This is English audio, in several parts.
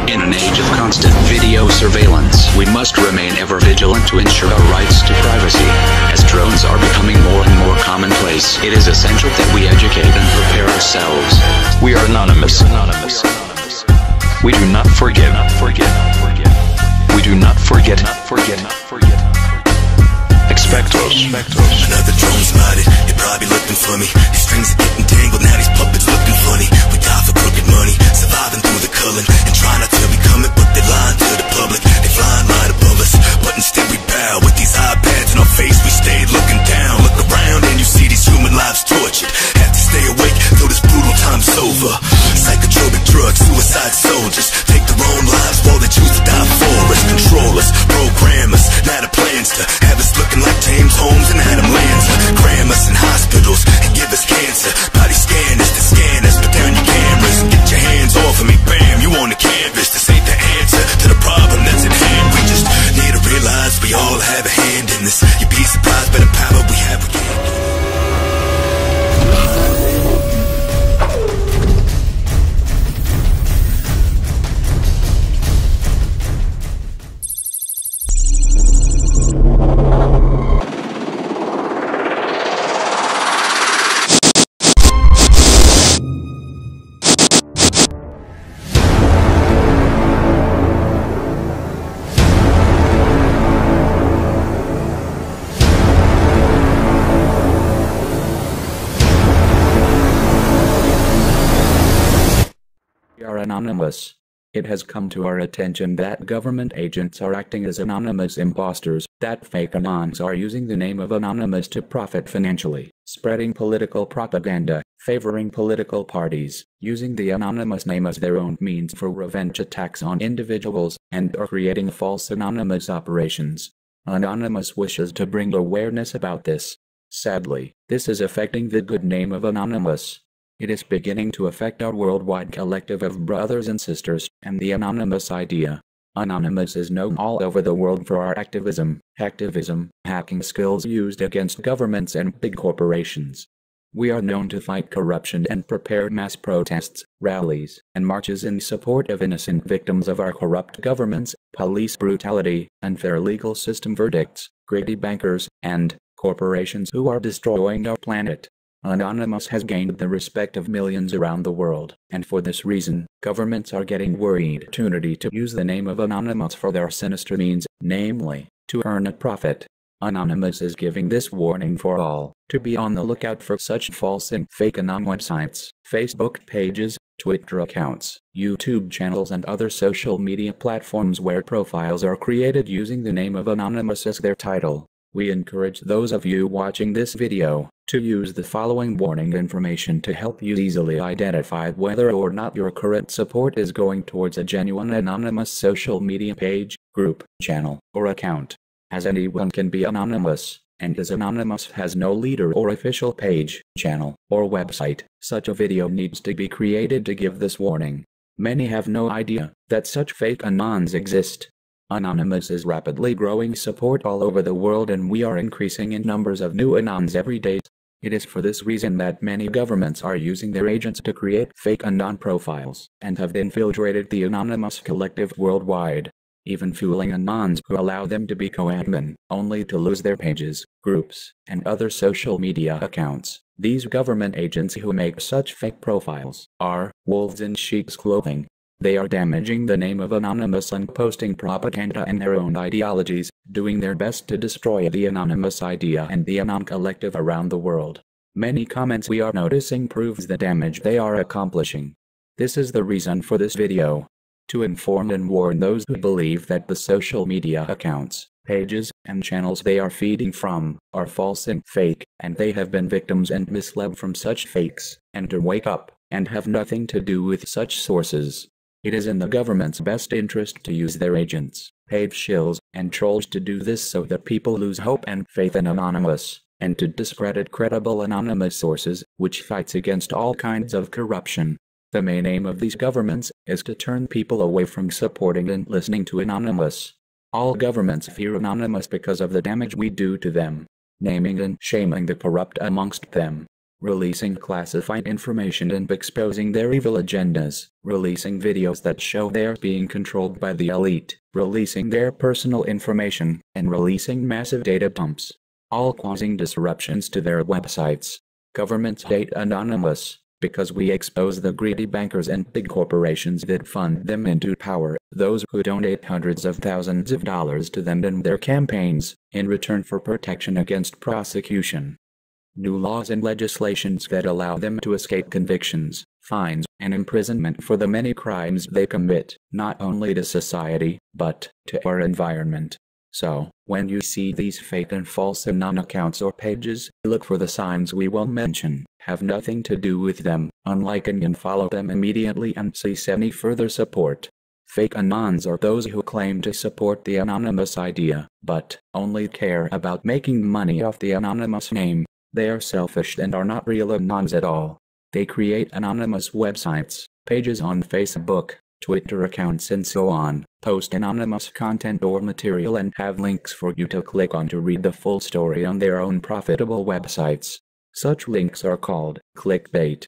In an age of constant video surveillance, we must remain ever vigilant to ensure our rights to privacy. As drones are becoming more and more commonplace, it is essential that we educate and prepare ourselves. We are anonymous. We do not forget. We do not forget. Expect us. Another drone spotted, you're probably looking for me. These strings are getting tangled, now these puppets looking funny. We die for crooked money, surviving through the culling, and try not to become it, but they lying to the public. They flying right above us, but instead we bow. With these iPads in our face, we stayed looking down. Look around and you see these human lives tortured. Have to stay awake till this brutal time's over. Psychotropic drugs, suicide soldiers take their own lives while they choose to die for us. Control us, program us, now the plans to have us looking like James Holmes and Adam Lanza. Cram us in hospitals and give us cancer. Body scan us to scan us, put down your cameras and get your hands off of me, bam, you on the canvas. This ain't the answer to the problem that's at hand. We just need to realize we all have a hand in this. You'd be surprised by the power we have. We can't. Anonymous. It has come to our attention that government agents are acting as anonymous imposters, that fake Anons are using the name of Anonymous to profit financially, spreading political propaganda, favoring political parties, using the anonymous name as their own means for revenge attacks on individuals, and are creating false anonymous operations. Anonymous wishes to bring awareness about this. Sadly, this is affecting the good name of Anonymous. It is beginning to affect our worldwide collective of brothers and sisters, and the anonymous idea. Anonymous is known all over the world for our activism, hacking skills used against governments and big corporations. We are known to fight corruption and prepare mass protests, rallies, and marches in support of innocent victims of our corrupt governments, police brutality, unfair legal system verdicts, greedy bankers, and corporations who are destroying our planet. Anonymous has gained the respect of millions around the world, and for this reason, governments are getting worried opportunity to use the name of Anonymous for their sinister means, namely, to earn a profit. Anonymous is giving this warning for all, to be on the lookout for such false and fake Anon websites, Facebook pages, Twitter accounts, YouTube channels and other social media platforms where profiles are created using the name of Anonymous as their title. We encourage those of you watching this video to use the following warning information to help you easily identify whether or not your current support is going towards a genuine anonymous social media page, group, channel, or account. As anyone can be anonymous, and as Anonymous has no leader or official page, channel, or website, such a video needs to be created to give this warning. Many have no idea that such fake Anons exist. Anonymous is rapidly growing support all over the world and we are increasing in numbers of new Anons every day. It is for this reason that many governments are using their agents to create fake Anon profiles, and have infiltrated the anonymous collective worldwide, even fueling Anons who allow them to be co-admin, only to lose their pages, groups, and other social media accounts. These government agents who make such fake profiles are wolves in sheep's clothing. They are damaging the name of Anonymous and posting propaganda and their own ideologies, doing their best to destroy the anonymous idea and the Anon collective around the world. Many comments we are noticing proves the damage they are accomplishing. This is the reason for this video. To inform and warn those who believe that the social media accounts, pages, and channels they are feeding from are false and fake, and they have been victims and misled from such fakes, and to wake up, and have nothing to do with such sources. It is in the government's best interest to use their agents, paid shills, and trolls to do this so that people lose hope and faith in Anonymous, and to discredit credible anonymous sources, which fights against all kinds of corruption. The main aim of these governments is to turn people away from supporting and listening to Anonymous. All governments fear Anonymous because of the damage we do to them, naming and shaming the corrupt amongst them. releasing classified information and exposing their evil agendas, releasing videos that show they are being controlled by the elite, releasing their personal information, and releasing massive data dumps, all causing disruptions to their websites. Governments hate Anonymous because we expose the greedy bankers and big corporations that fund them into power, those who donate hundreds of thousands of dollars to them and their campaigns, in return for protection against prosecution. New laws and legislations that allow them to escape convictions, fines, and imprisonment for the many crimes they commit, not only to society, but to our environment. So, when you see these fake and false Anon accounts or pages, look for the signs we will mention. Have nothing to do with them, unlike and unfollow them immediately and cease any further support. Fake Anons are those who claim to support the anonymous idea, but only care about making money off the anonymous name. They are selfish and are not real Anons at all. They create anonymous websites, pages on Facebook, Twitter accounts and so on, post anonymous content or material and have links for you to click on to read the full story on their own profitable websites. Such links are called clickbait.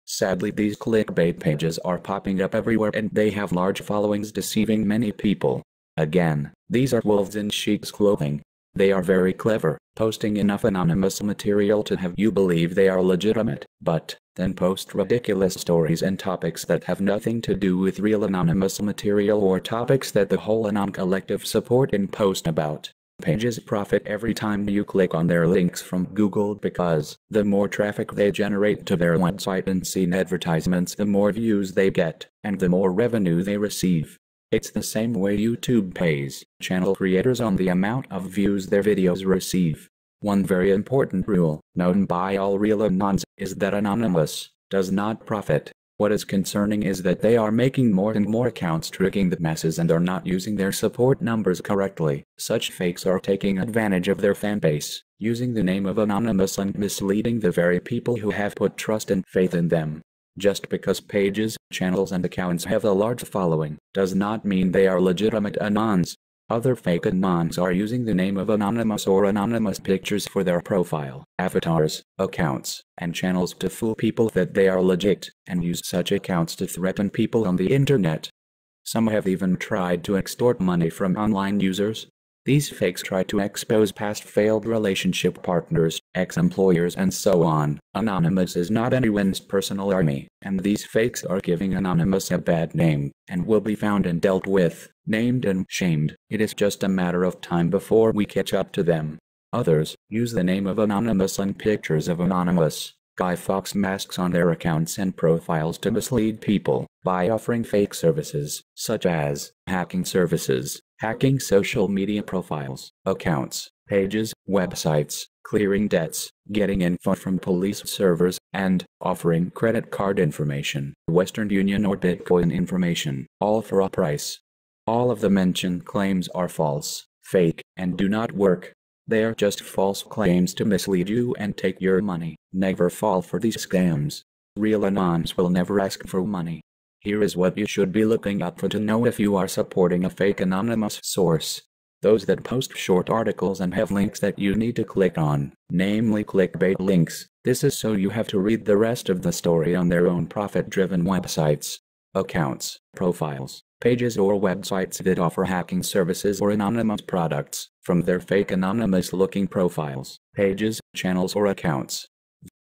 Sadly, these clickbait pages are popping up everywhere and they have large followings deceiving many people. Again, these are wolves in sheep's clothing. They are very clever, posting enough anonymous material to have you believe they are legitimate, but then post ridiculous stories and topics that have nothing to do with real anonymous material or topics that the whole Anon collective support and post about. Pages profit every time you click on their links from Google because the more traffic they generate to their website and seen advertisements, the more views they get, and the more revenue they receive. It's the same way YouTube pays channel creators on the amount of views their videos receive. One very important rule, known by all real Anons, is that Anonymous does not profit. What is concerning is that they are making more and more accounts tricking the masses and are not using their support numbers correctly. Such fakes are taking advantage of their fan base, using the name of Anonymous and misleading the very people who have put trust and faith in them. Just because pages, channels and accounts have a large following, does not mean they are legitimate Anons. Other fake Anons are using the name of Anonymous or anonymous pictures for their profile, avatars, accounts, and channels to fool people that they are legit, and use such accounts to threaten people on the internet. Some have even tried to extort money from online users. These fakes try to expose past failed relationship partners, ex-employers and so on. Anonymous is not anyone's personal army, and these fakes are giving Anonymous a bad name, and will be found and dealt with, named and shamed. It is just a matter of time before we catch up to them. Others use the name of Anonymous and pictures of Anonymous Guy Fawkes masks on their accounts and profiles to mislead people by offering fake services, such as hacking services, hacking social media profiles, accounts, pages, websites, clearing debts, getting info from police servers, and offering credit card information, Western Union or Bitcoin information, all for a price. All of the mentioned claims are false, fake, and do not work. They are just false claims to mislead you and take your money. Never fall for these scams. Real Anons will never ask for money. Here is what you should be looking out for to know if you are supporting a fake anonymous source. Those that post short articles and have links that you need to click on, namely clickbait links. This is so you have to read the rest of the story on their own profit-driven websites, accounts, profiles, pages or websites that offer hacking services or anonymous products from their fake anonymous-looking profiles, pages, channels or accounts.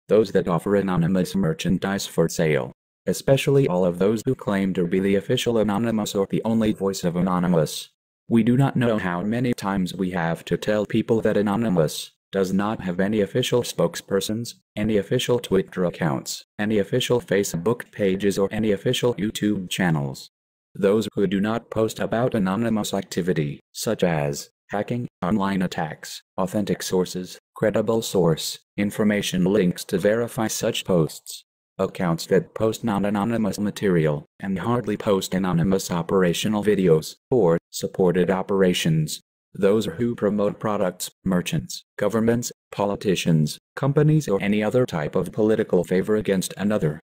Those that offer anonymous merchandise for sale, especially all of those who claim to be the official Anonymous or the only voice of Anonymous. We do not know how many times we have to tell people that Anonymous does not have any official spokespersons, any official Twitter accounts, any official Facebook pages or any official YouTube channels. Those who do not post about anonymous activity, such as hacking, online attacks, authentic sources, credible source, information links to verify such posts, accounts that post non-anonymous material, and hardly post anonymous operational videos, or supported operations. Those who promote products, merchants, governments, politicians, companies or any other type of political favor against another.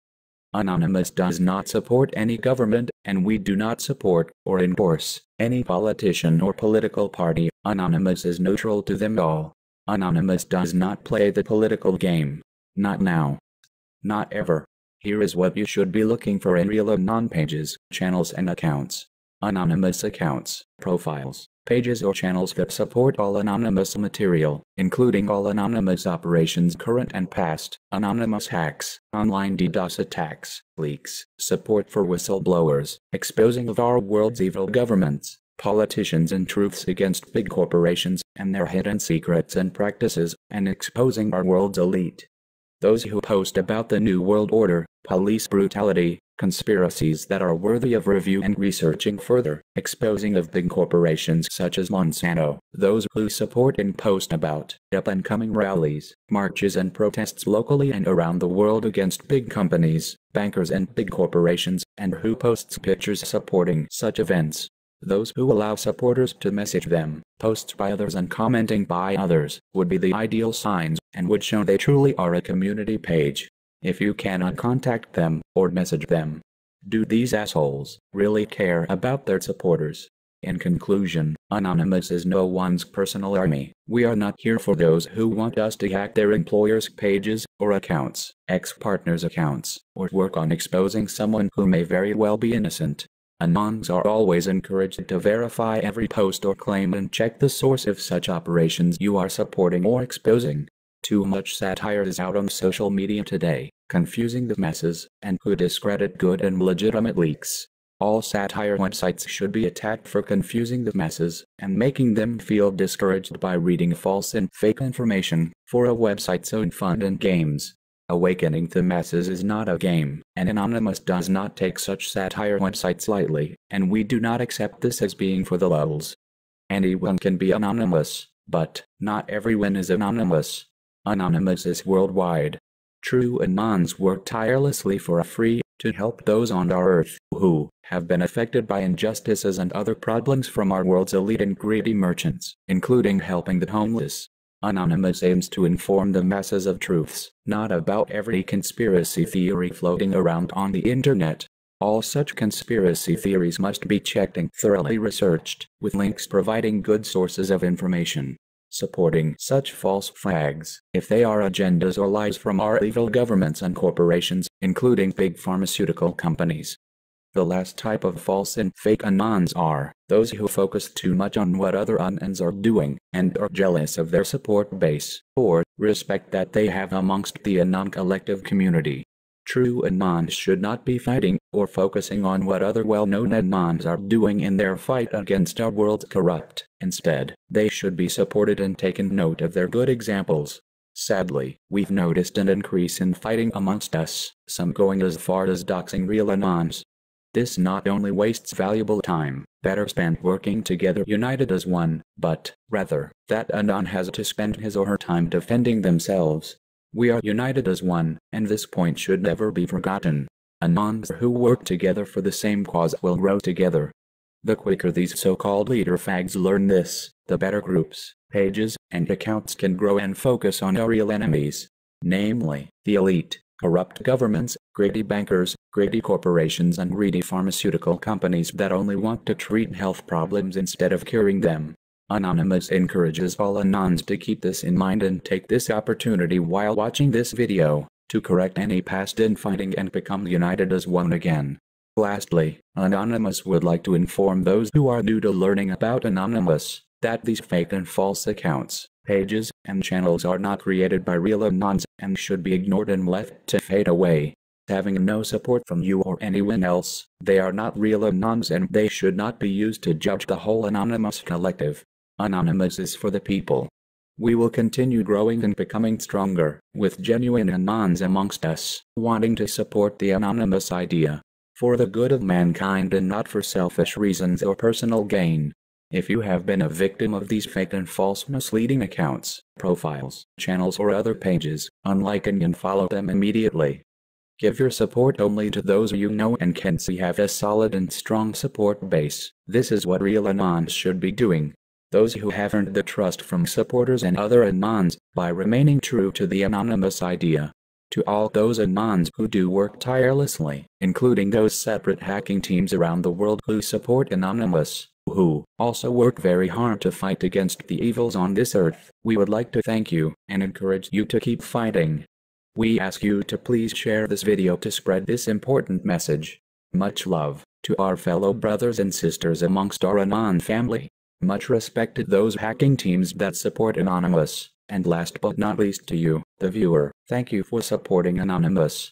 Anonymous does not support any government, and we do not support or endorse any politician or political party. Anonymous is neutral to them all. Anonymous does not play the political game. Not now. Not ever. Here is what you should be looking for in real Anon pages, channels and accounts. Anonymous accounts, profiles, pages or channels that support all anonymous material, including all anonymous operations current and past, anonymous hacks, online DDoS attacks, leaks, support for whistleblowers, exposing of our world's evil governments, politicians and truths against big corporations and their hidden secrets and practices, and exposing our world's elite. Those who post about the New World Order, police brutality, conspiracies that are worthy of review and researching further, exposing of big corporations such as Monsanto, those who support and post about up-and-coming rallies, marches and protests locally and around the world against big companies, bankers and big corporations, and who posts pictures supporting such events. Those who allow supporters to message them, posts by others and commenting by others, would be the ideal signs, and would show they truly are a community page. If you cannot contact them, or message them, do these assholes really care about their supporters? In conclusion, Anonymous is no one's personal army. We are not here for those who want us to hack their employers' pages, or accounts, ex-partners' accounts, or work on exposing someone who may very well be innocent. Anons are always encouraged to verify every post or claim and check the source of such operations you are supporting or exposing. Too much satire is out on social media today, confusing the masses, and could discredit good and legitimate leaks. All satire websites should be attacked for confusing the masses, and making them feel discouraged by reading false and fake information, for a website's own fun and games. Awakening the masses is not a game, and Anonymous does not take such satire websites lightly, and we do not accept this as being for the lulz. Anyone can be anonymous, but not everyone is anonymous. Anonymous is worldwide. True Anons work tirelessly for free, to help those on our earth who have been affected by injustices and other problems from our world's elite and greedy merchants, including helping the homeless. Anonymous aims to inform the masses of truths, not about every conspiracy theory floating around on the internet. All such conspiracy theories must be checked and thoroughly researched, with links providing good sources of information. Supporting such false flags, if they are agendas or lies from our evil governments and corporations, including big pharmaceutical companies. The last type of false and fake Anons are those who focus too much on what other Anons are doing, and are jealous of their support base, or respect that they have amongst the Anon collective community. True Anons should not be fighting, or focusing on what other well-known Anons are doing in their fight against our world's corrupt. Instead, they should be supported and taken note of their good examples. Sadly, we've noticed an increase in fighting amongst us, some going as far as doxing real Anons. This not only wastes valuable time, better spent working together united as one, but, rather, that Anon has to spend his or her time defending themselves. We are united as one, and this point should never be forgotten. Anons who work together for the same cause will grow together. The quicker these so-called leader fags learn this, the better groups, pages, and accounts can grow and focus on our real enemies. Namely, the elite, corrupt governments, greedy bankers, greedy corporations and greedy pharmaceutical companies that only want to treat health problems instead of curing them. Anonymous encourages all Anons to keep this in mind and take this opportunity while watching this video, to correct any past infighting and become united as one again. Lastly, Anonymous would like to inform those who are new to learning about Anonymous, that these fake and false accounts, pages, and channels are not created by real Anons, and should be ignored and left to fade away. Having no support from you or anyone else, they are not real Anons and they should not be used to judge the whole Anonymous collective. Anonymous is for the people. We will continue growing and becoming stronger, with genuine Anons amongst us, wanting to support the Anonymous idea, for the good of mankind and not for selfish reasons or personal gain. If you have been a victim of these fake and false misleading accounts, profiles, channels or other pages, unlike and unfollow them immediately. Give your support only to those you know and can see have a solid and strong support base. This is what real Anons should be doing. Those who have earned the trust from supporters and other Anons, by remaining true to the Anonymous idea. To all those Anons who do work tirelessly, including those separate hacking teams around the world who support Anonymous, who also work very hard to fight against the evils on this earth, we would like to thank you, and encourage you to keep fighting. We ask you to please share this video to spread this important message. Much love to our fellow brothers and sisters amongst our Anon family. Much respect to those hacking teams that support Anonymous. And last but not least to you, the viewer, thank you for supporting Anonymous.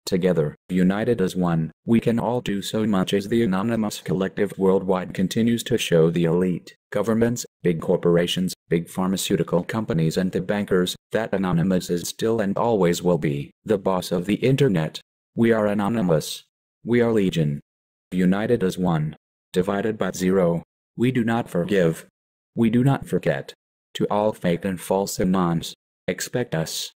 Together, united as one, we can all do so much as the Anonymous collective worldwide continues to show the elite, governments, big corporations, big pharmaceutical companies and the bankers, that Anonymous is still and always will be, the boss of the internet. We are Anonymous. We are Legion. United as one. Divided by zero. We do not forgive. We do not forget. To all fake and false Anons, expect us.